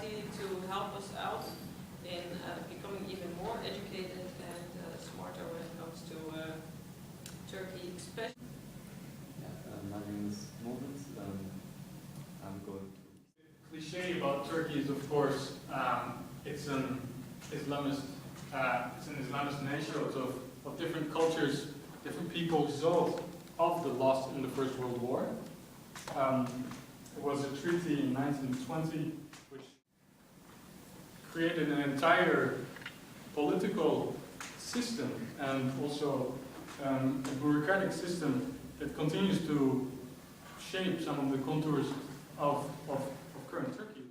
society to help us out in becoming even more educated and smarter when it comes to Turkey, especially. My name is Mogens. I'm going to. Cliché about Turkey is, of course, it's an Islamist nation of different cultures, different people, result of the loss in the First World War. It was a treaty in 1920 which created an entire political system and also a bureaucratic system that continues to shape some of the contours of current Turkey.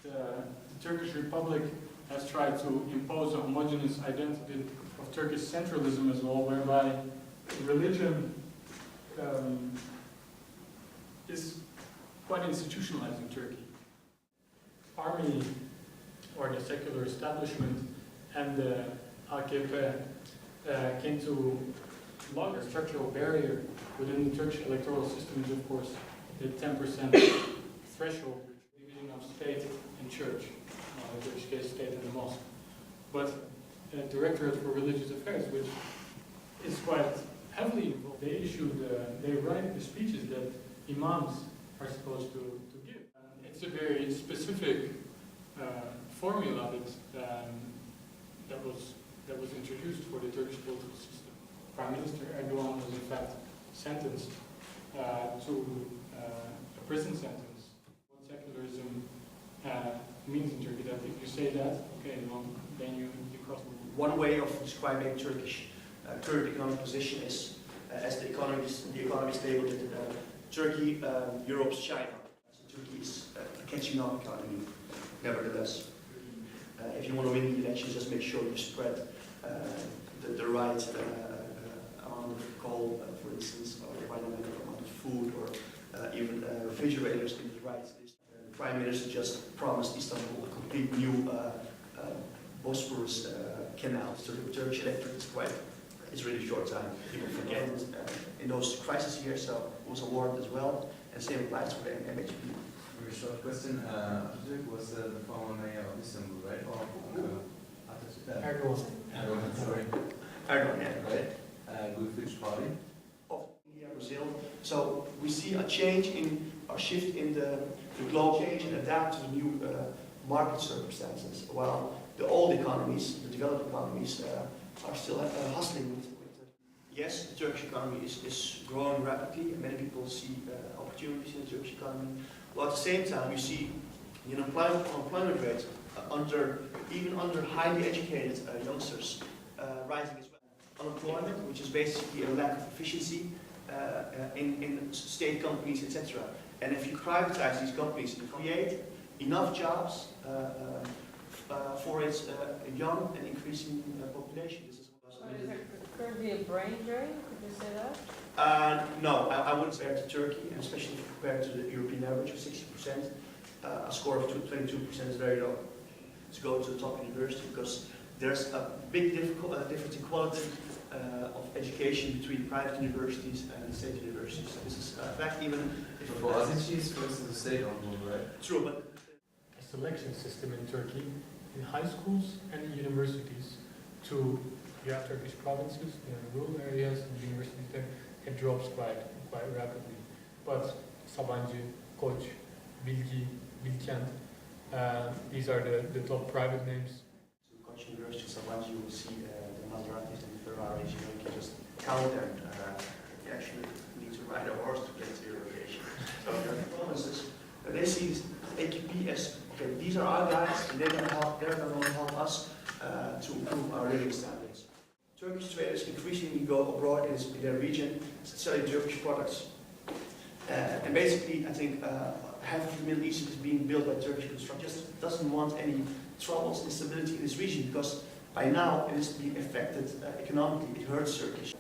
The Turkish Republic has tried to impose a homogeneous identity of Turkish centralism as well, whereby religion is quite institutionalized in Turkey. Army, or the secular establishment, and the AKP came to log a structural barrier within the Turkish electoral system is, of course, the 10% threshold, division of state and church, in the Turkish case, state and the mosque. But the Directorate for Religious Affairs, which is quite heavily involved, they write the speeches that imams are supposed to give. It's a very specific formula that was introduced for the Turkish political system. Prime Minister Erdogan was in fact sentenced to a prison sentence. What secularism means in Turkey, that if you say that, okay, well, then you cross the line. One way of describing Turkish current economic position is, as the economists labeled it, Turkey, Europe's China. So Turkey is a catching up economy, nevertheless. If you want to win the elections, just make sure you spread the right amount of coal, for instance, or the right amount of food, or even refrigerators in the right. The Prime Minister just promised Istanbul a complete new Bosphorus canal. So the Turkish electorate it's really short time. People forget in those crisis years, so it was awarded as well, and same applies for the MHP. Very short question. Atatürk was the former mayor of Istanbul, right? Or Erdogan. Erdogan, sorry. Erdogan, yeah. Right. With which party? Of India, Brazil. So we see a change in our shift in the global change and adapt to the new market circumstances. While the old economies, the developed economies, are still hustling with yes, the Turkish economy is growing rapidly, and many people see opportunities in the Turkish economy. While at the same time, you see the unemployment rate even under highly educated youngsters rising as well. Unemployment, which is basically a lack of efficiency in state companies, etc. And if you privatize these companies and create enough jobs for its young and increasing population. This is Is there currently a brain drain? Could you say that? No, I wouldn't compare to Turkey, and especially compared to the European average of 60%. A score of 22% is very low to go to the top university, because there's a big difference in quality of education between private universities and state universities. So this is, in fact, even if For Azici is, for instance, the state on board, right? true, but A selection system in Turkey, in high schools and in universities, you have Turkish provinces, you have rural areas and universities there, it drops quite rapidly. But Sabancı, Koç, Bilgi, Bilkent, these are the top private names. to Koç University, Sabancı, you will see the Maseratis and the Ferraris. You can just count them. You actually need to ride a horse to get to your location. So the provinces, they see AKP as, okay, these are our guys, and they're going to help us to improve our living standards. Turkish traders increasingly go abroad in their region, selling Turkish products. And basically, I think half of the Middle East is being built by Turkish construction. Just doesn't want any troubles, instability in this region, because by now it is being affected economically. It hurts Turkish.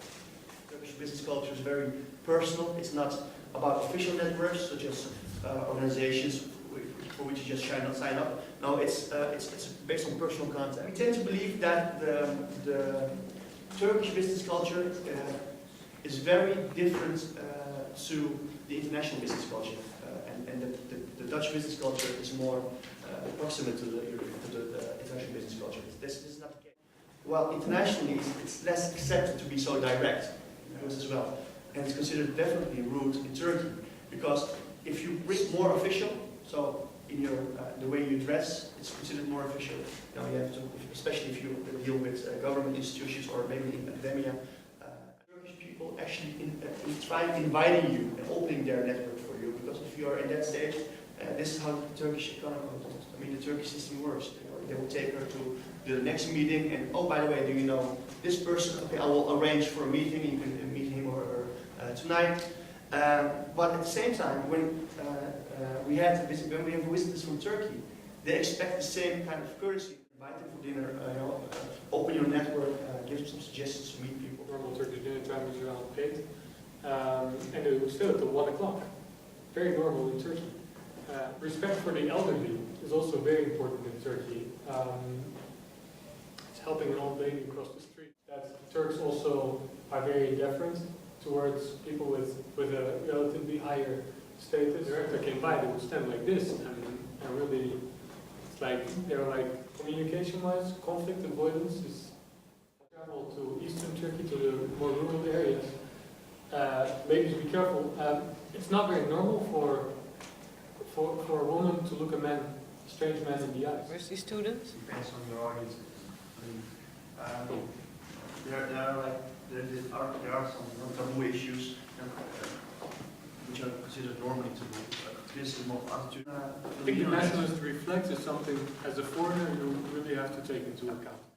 Turkish business culture is very personal. It's not about official networks, such as organizations for which you just sign up. No, it's based on personal contact. We tend to believe that the Turkish business culture is very different to the international business culture, and the Dutch business culture is more proximate to the international business culture. This is not the case. Well, internationally, it's less accepted to be so direct as well, and it's considered definitely rude in Turkey, because if you bring more official, so in your the way you dress, it's considered more official. You know, you have to, especially if you deal with government institutions or maybe in academia. Turkish people actually try inviting you and opening their network for you, because if you are in that stage, this is how the Turkish economy, I mean the Turkish system works. You know, they will take her to the next meeting, and oh, by the way, do you know this person? Okay, I will arrange for a meeting. You can meet him or tonight. But at the same time, when we have visitors from Turkey, they expect the same kind of courtesy. Invite them for dinner, open your network, give them some suggestions to meet people. Normal Turkish dinner time is around 8, and it was still at 1 o'clock. Very normal in Turkey. Respect for the elderly is also very important in Turkey. It's helping an old lady across the street. That Turks also are very deferent towards people with a relatively higher status. If they came by, they would stand like this, and really, it's like they're like communication-wise, conflict avoidance is travel to eastern Turkey, to the more rural areas. Ladies, be careful. It's not very normal for a woman to look a strange man in the eyes. Where's the students? Depends on your audience. There are some taboo issues which are considered normally taboo. This is more attitude. I think the nationalist reflex is something, as a foreigner, you really have to take into account.